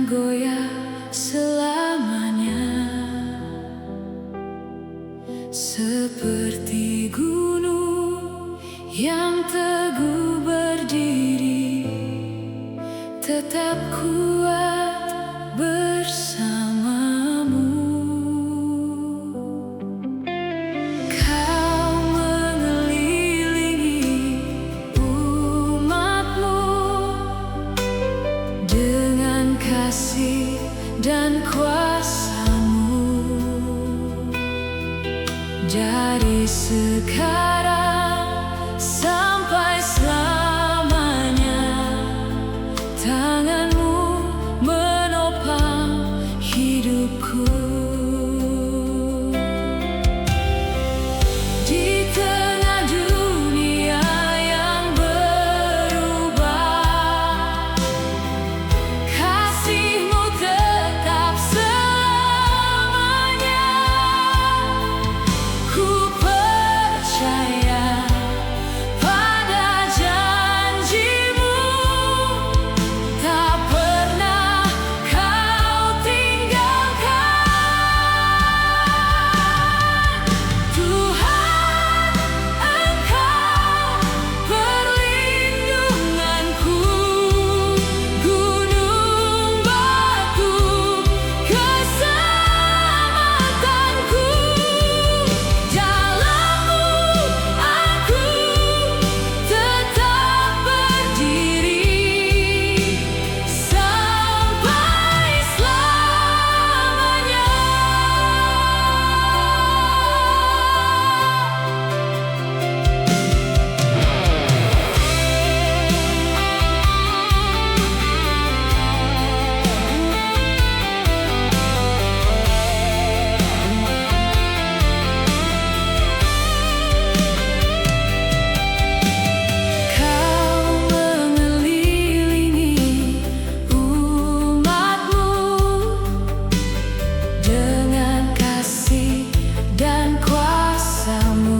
goyah selamanya, seperti gunung yang teguh berdiri, tetap kuat bersamamu. Kau mengelilingi umatmu dengan kasih dan kuasa-Mu. Dari sekarang sampai selamanya, tangan-Mu menopang hidupku. Di tengah dunia yang berubah, kasih-Mu tetap selamanya. Ku percaya pada janji-Mu, tak pernah Kau tinggalkan. Tuhan, Engkau perlindunganku, gunung batu keselamatanku. Dalam-Mu aku tetap berdiri sampai selamanya. Kau mengelilingi umat-Mu dengan kasih dan kuasa-Mu.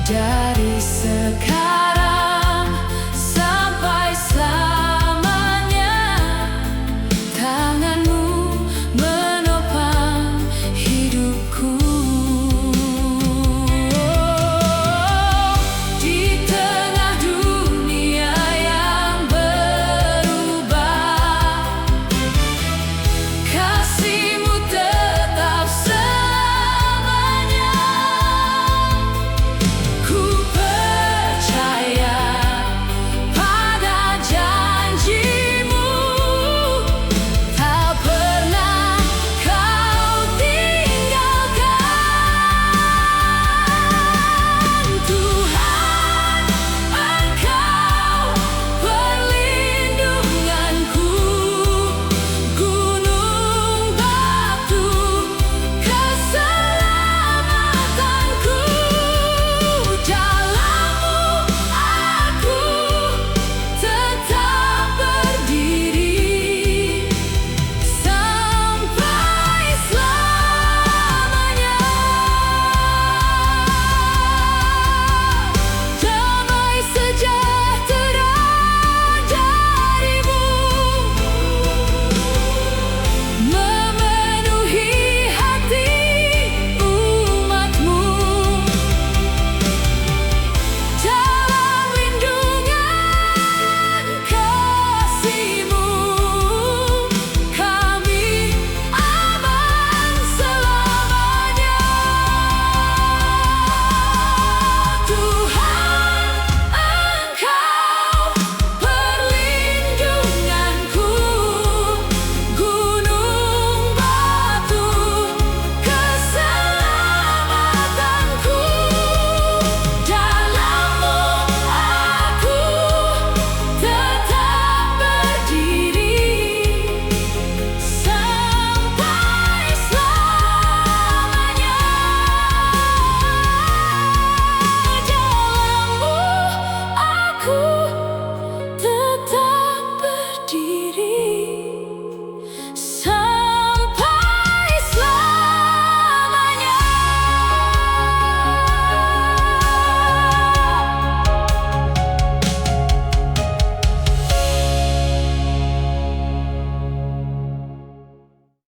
Dari sekarang sampai selamanya, tangan-Mu menopang hidupku. Di tengah dunia yang berubah, kasih-Mu tetap selamanya. Ku percaya pada janji-Mu, tak pernah Kau tinggalkan. Tuhan, Engkau perlindunganku, gunung batu keselamatanku. Dalam-Mu aku tetap berdiri sampai selamanya. Damai sejahtera dari-Mu memenuhi hati umat-Mu. Dalam lindungan kasih-Mu, kami aman selamanya. Tuhan, Engkau perlindunganku, gunung batu keselamatanku. Dalam-Mu aku tetap berdiri sampai selamanya. Dalam-Mu aku tetap berdiri.